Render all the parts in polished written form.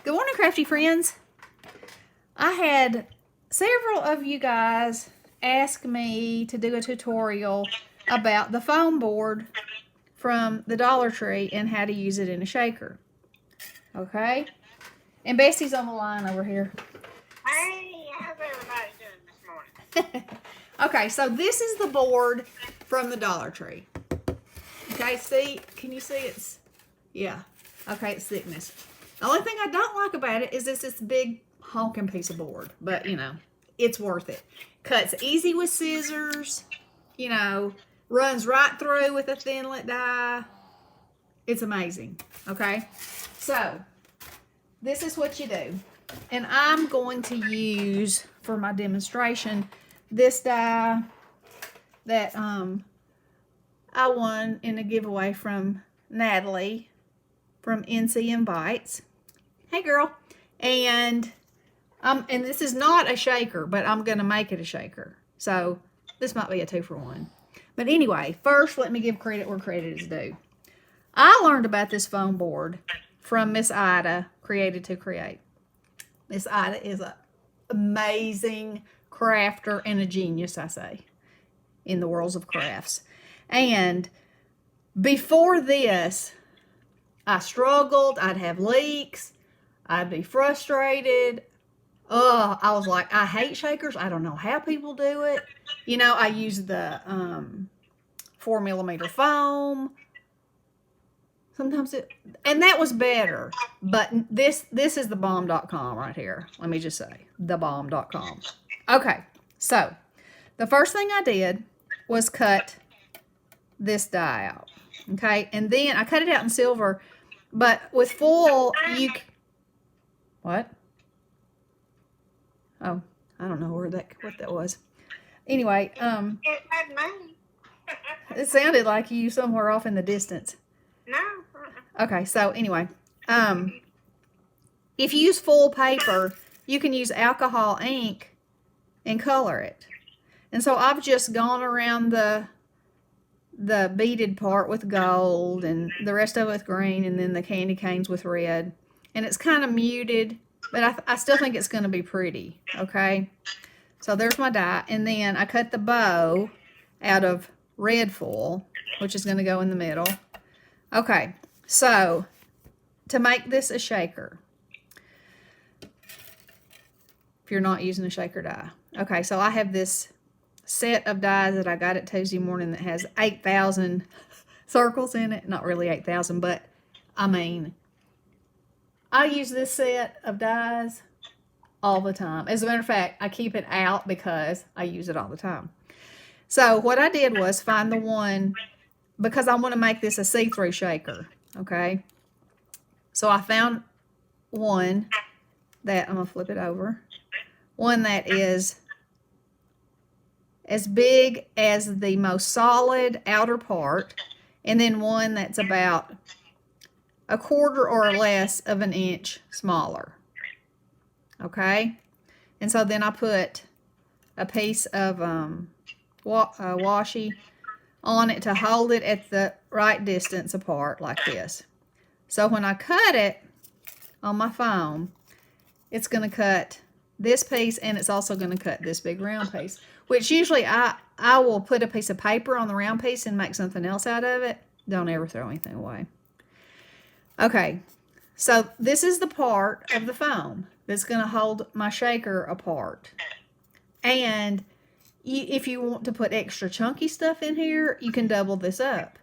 Good morning, crafty friends. I had several of you guys ask me to do a tutorial about the foam board from the Dollar Tree and how to use it in a shaker. Okay? And Bessie's on the line over here. Hey, how's everybody doing this morning? Okay, so this is the board from the Dollar Tree. Okay, see? Can you see it's... Yeah. Okay, it's thickness. The only thing I don't like about it is it's this big honking piece of board. But, you know, it's worth it. Cuts easy with scissors. You know, runs right through with a thinlet die. It's amazing. Okay? So, this is what you do. And I'm going to use, for my demonstration, this die that I won in a giveaway from Natalie from NC Invites. Hey girl. And this is not a shaker, but I'm going to make it a shaker. So this might be a 2-for-1. But anyway, first let me give credit where credit is due. I learned about this foam board from Miss Ida, Created to Create. Miss Ida is an amazing crafter and a genius, I say, in the worlds of crafts. And before this, I struggled. I'd have leaks. I'd be frustrated. I was like, I hate shakers. I don't know how people do it. You know, I use the 4mm foam. Sometimes and that was better. But this is thebomb.com right here. Let me just say, thebomb.com. Okay, so the first thing I did was cut this die out. Okay, and then I cut it out in silver, but with foil, what? Oh, I don't know what that was. Anyway, It had me. it sounded like you somewhere off in the distance. No. Okay, so anyway, if you use foil paper, you can use alcohol ink and color it. And so I've just gone around the beaded part with gold and the rest of it with green, and then the candy canes with red. And it's kind of muted, but I still think it's going to be pretty, okay? So there's my die. And then I cut the bow out of red foil, which is going to go in the middle. Okay, so to make this a shaker, if you're not using a shaker die. Okay, so I have this set of dies that I got at Tuesday morning that has 8,000 circles in it. Not really 8,000, but I mean, I use this set of dies all the time. As a matter of fact, I keep it out because I use it all the time. So what I did was find the one, because I want to make this a see-through shaker, okay? So I found one that, I'm going to flip it over, one that is as big as the most solid outer part, and then one that's about 1/4 or less of an inch smaller. Okay? And so then I put a piece of washi on it to hold it at the right distance apart like this. So when I cut it on my foam, it's going to cut this piece, and it's also going to cut this big round piece, which usually I will put a piece of paper on the round piece and make something else out of it. Don't ever throw anything away. Okay, so this is the part of the foam that's going to hold my shaker apart. And if you want to put extra chunky stuff in here, you can double this up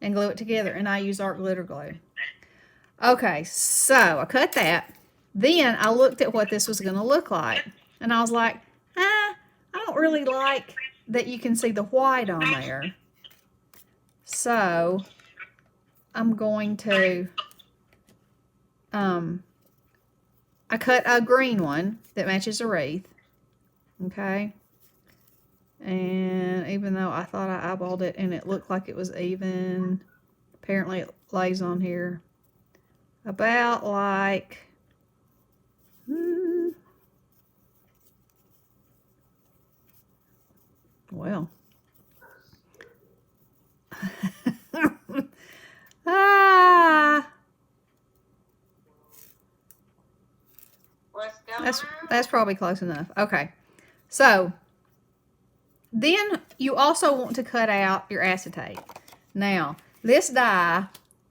and glue it together. And I use art glitter glue. Okay, so I cut that. Then I looked at what this was going to look like. And I was like, I don't really like that you can see the white on there. So I'm going to, I cut a green one that matches the wreath. Okay. And even though I thought I eyeballed it and it looked like it was even, apparently it lays on here about like, well, That's probably close enough. Okay. So then you also want to cut out your acetate. Now, this dye,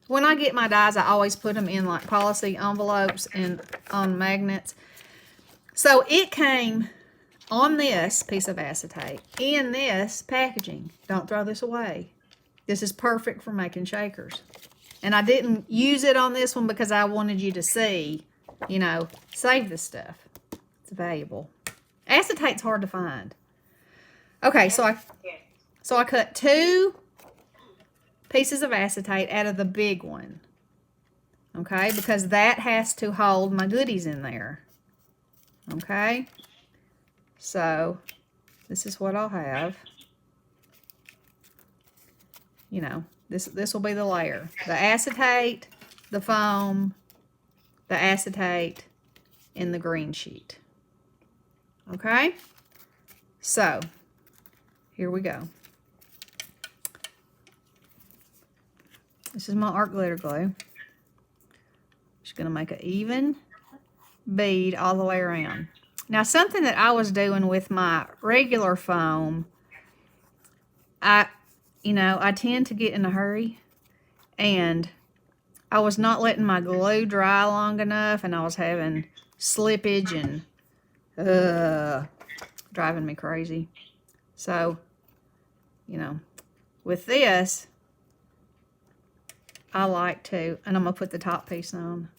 when I get my dyes, I always put them in like policy envelopes and on magnets. So it came on this piece of acetate in this packaging. Don't throw this away. This is perfect for making shakers. And I didn't use it on this one because I wanted you to see, you know, save this stuff. It's valuable. Acetate's hard to find. Okay, so I cut 2 pieces of acetate out of the big one. Okay, because that has to hold my goodies in there. Okay, so this is what I'll have. You know, this will be the layer. The acetate, the foam, the acetate, and the green sheet. Okay, so here we go. This is my art glitter glue. Just going to make an even bead all the way around. Now, something that I was doing with my regular foam, I tend to get in a hurry, and I was not letting my glue dry long enough, and I was having slippage and driving me crazy. So, you know, with this, I like to, and I'm going to put the top piece on.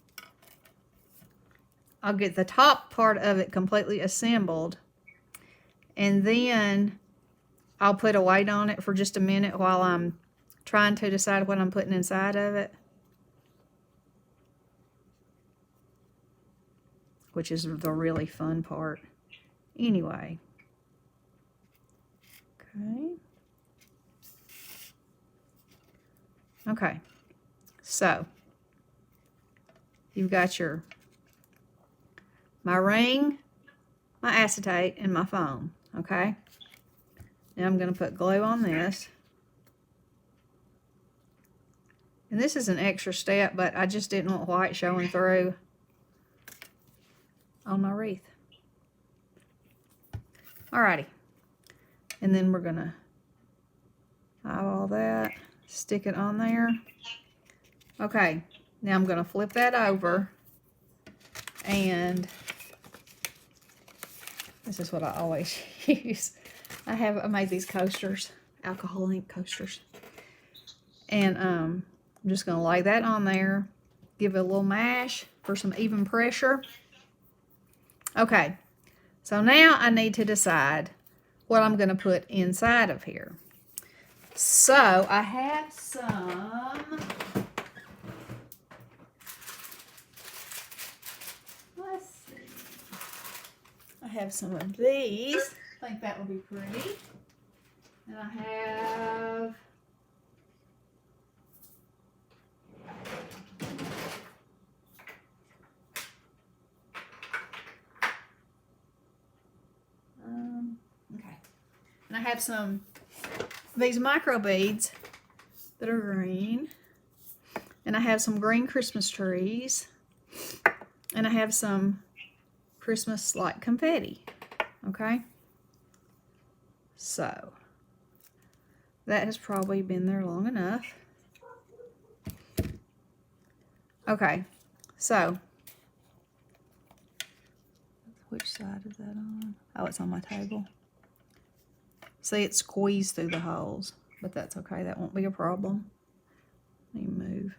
I'll get the top part of it completely assembled, and then I'll put a weight on it for just a minute while I'm trying to decide what I'm putting inside of it, which is the really fun part. Anyway. Okay. So, you've got my ring, my acetate, and my foam. Okay. Now I'm going to put glue on this. And this is an extra step, but I just didn't want white showing through on my wreath. Alrighty. And then we're going to eyeball that, stick it on there. Okay. Now I'm going to flip that over, and this is what I always use. I made these coasters, alcohol ink coasters. And I'm just going to lay that on there, give it a little mash for some even pressure. Okay, so now I need to decide what I'm going to put inside of here. So I have some, let's see, I have some of these. I think that would be pretty. And I have okay. And I have some these micro beads that are green. And I have some green Christmas trees. And I have some Christmas like confetti. Okay. So, that has probably been there long enough. Okay, so, which side is that on? Oh, it's on my table. See, it's squeezed through the holes, but that's okay. That won't be a problem. Let me move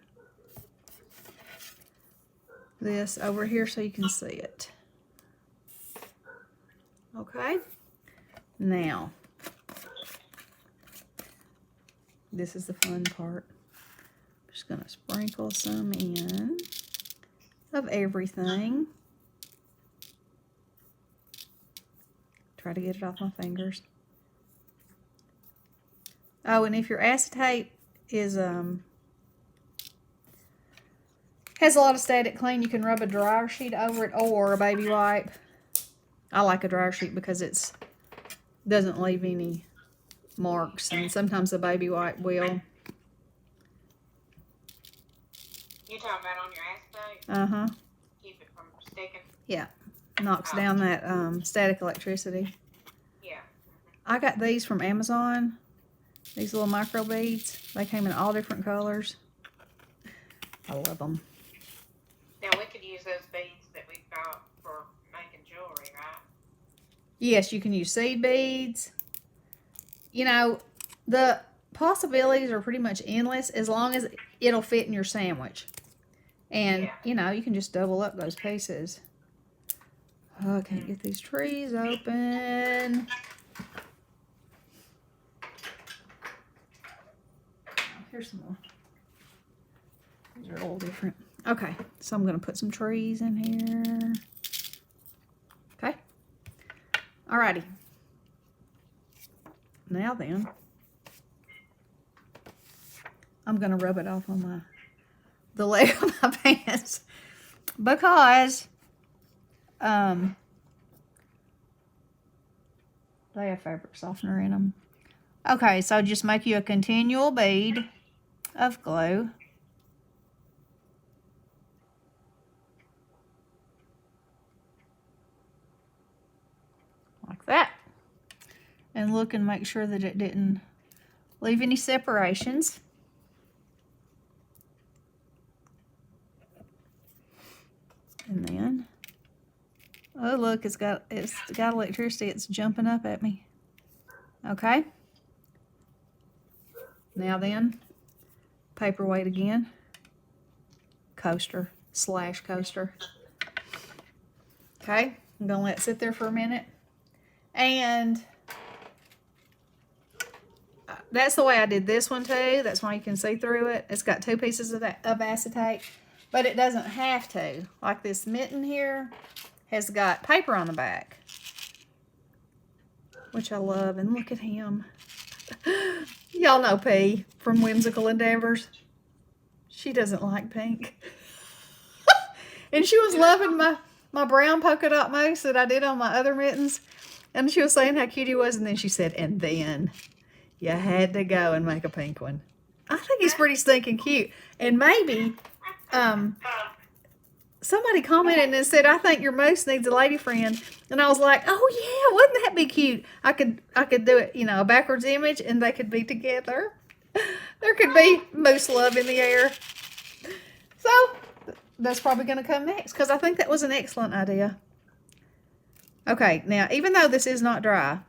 this over here so you can see it. Okay, now, this is the fun part. I'm just going to sprinkle some in of everything. Try to get it off my fingers. Oh, and if your acetate is has a lot of static cling, you can rub a dryer sheet over it or a baby wipe. I like a dryer sheet because it doesn't leave any marks, and sometimes a baby wipe will. You talking about on your acetate? Uh-huh. Keep it from sticking? Yeah. Knocks down that static electricity. Yeah. I got these from Amazon. These little micro beads. They came in all different colors. I love them. Now we could use those beads that we've got for making jewelry, right? Yes, you can use seed beads. You know, the possibilities are pretty much endless as long as it'll fit in your sandwich. And, Yeah. you know, you can just double up those pieces. Oh, I can't get these trees open. Here's some more. These are a little different. Okay, so I'm going to put some trees in here. Okay. Alrighty. Now then, I'm going to rub it off on the leg of my pants because they have fabric softener in them. Okay, so just make you a continual bead of glue. Like that. And look and make sure that it didn't leave any separations. And then, oh look, it's got electricity. It's jumping up at me. Okay. Now then, paperweight again. Coaster / coaster. Okay, I'm gonna let it sit there for a minute. And that's the way I did this one too. That's why you can see through it. It's got 2 pieces of acetate, but it doesn't have to. Like this mitten here has got paper on the back, which I love. And look at him. Y'all know P from Whimsical Endeavors. She doesn't like pink. And she was loving my brown polka dot moose that I did on my other mittens. And she was saying how cute he was. And then she said, and then you had to go and make a pink one. I think he's pretty stinking cute. And maybe somebody commented and said, I think your moose needs a lady friend. And I was like, oh yeah, wouldn't that be cute? I could do it, you know, a backwards image and they could be together. There could be moose love in the air. So that's probably going to come next because I think that was an excellent idea. Okay, now even though this is not dry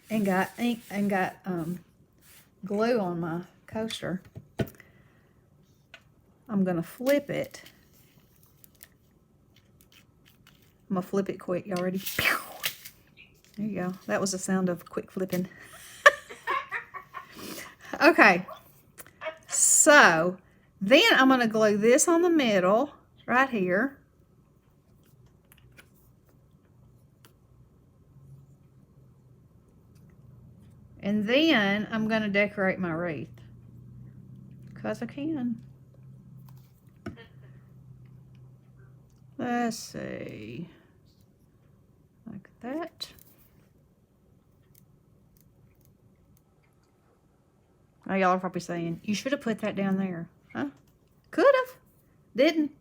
and got ink and got glue on my coaster, I'm going to flip it. I'm going to flip it quick. Y'all ready? There you go. That was the sound of quick flipping. Okay. So, then I'm going to glue this on the middle, right here. And then I'm going to decorate my wreath. Because I can. Let's see. Like that. Oh, y'all are probably saying, you should have put that down there. Huh? Could have. Didn't.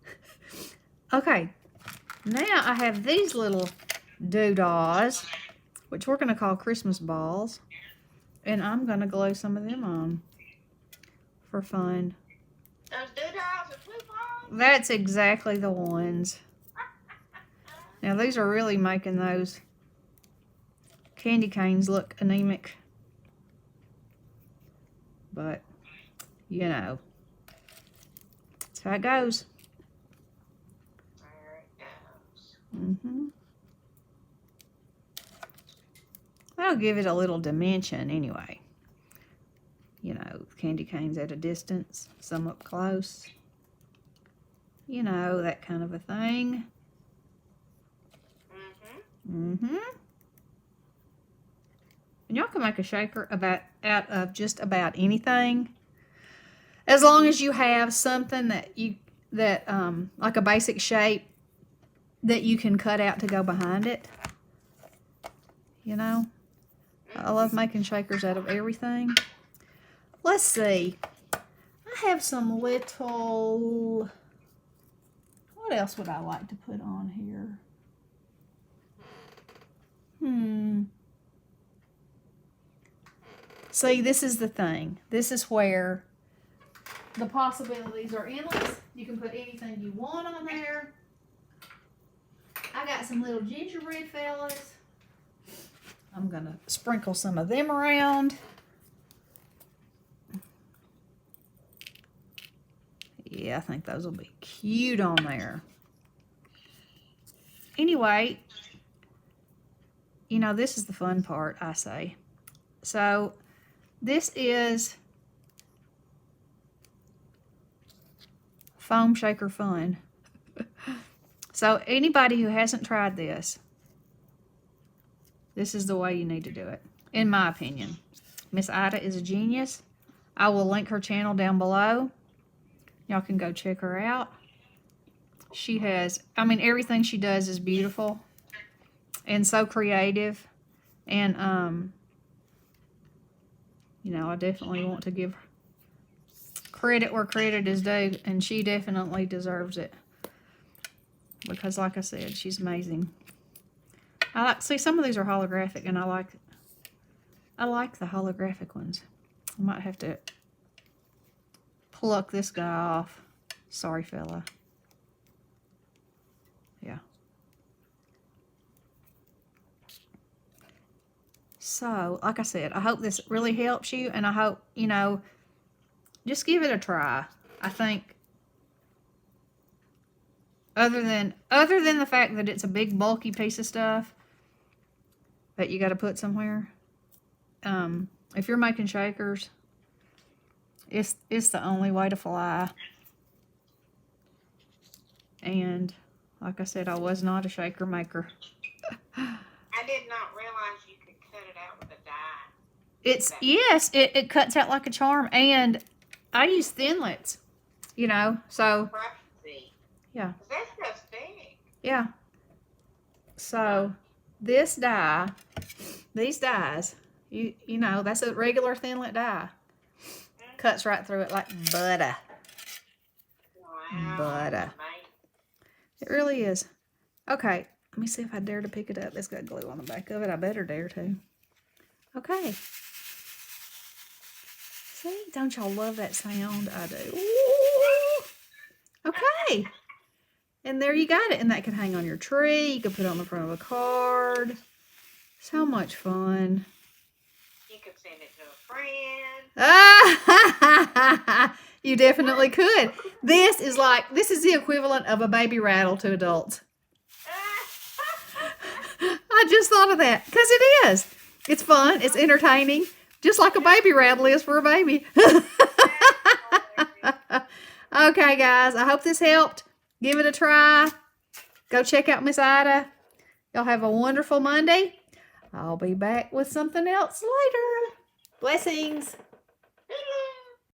Okay. Now I have these little doodahs, which we're going to call Christmas balls. And I'm going to glue some of them on for fun. Those doodahs are coupons? That's exactly the ones. Now these are really making those candy canes look anemic. But, you know, that's how it goes. There it goes. Mm-hmm. That'll give it a little dimension anyway. You know, candy canes at a distance, some up close. You know, that kind of a thing. Mm-hmm. And y'all can make a shaker out of just about anything. As long as you have something that like a basic shape that you can cut out to go behind it. You know? I love making shakers out of everything. Let's see. I have some little, what What else would I like to put on here? See, this is the thing. This is where the possibilities are endless. You can put anything you want on there. I got some little gingerbread fellas. I'm going to sprinkle some of them around. Yeah, I think those will be cute on there. Anyway, you know, this is the fun part, I say. So, this is Foam Shaker Fun. So, anybody who hasn't tried this, this is the way you need to do it, in my opinion. Miss Ida is a genius. I will link her channel down below. Y'all can go check her out. She has, I mean, everything she does is beautiful and so creative. And, you know, I definitely want to give credit where credit is due, and she definitely deserves it. Because, like I said, she's amazing. I like, see, some of these are holographic, and I like the holographic ones. I might have to pluck this guy off. Sorry, fella. Yeah. So, like I said, I hope this really helps you, and I hope, you know, just give it a try. I think other than the fact that it's a big bulky piece of stuff that you got to put somewhere, if you're making shakers, it's the only way to fly. And like I said, I was not a shaker maker. I did not realize you could cut it out with a die. It's, yes, it cuts out like a charm, and I use thinlets, you know, so yeah. That's just big. Yeah. So this die, these dies, you know, that's a regular thinlet die. Cuts right through it like butter. Wow. Butter. It really is. Okay, let me see if I dare to pick it up. It's got glue on the back of it. I better dare to. Okay. See, don't y'all love that sound? I do. Ooh. Okay. And there you got it. And that can hang on your tree. You can put it on the front of a card. So much fun. You could send it to a friend. Ah, you definitely could. This is the equivalent of a baby rattle to adults. I just thought of that because it is. It's fun. It's entertaining. Just like a baby rattle is for a baby. Okay, guys. I hope this helped. Give it a try. Go check out Miss Ida. Y'all have a wonderful Monday. I'll be back with something else later. Blessings.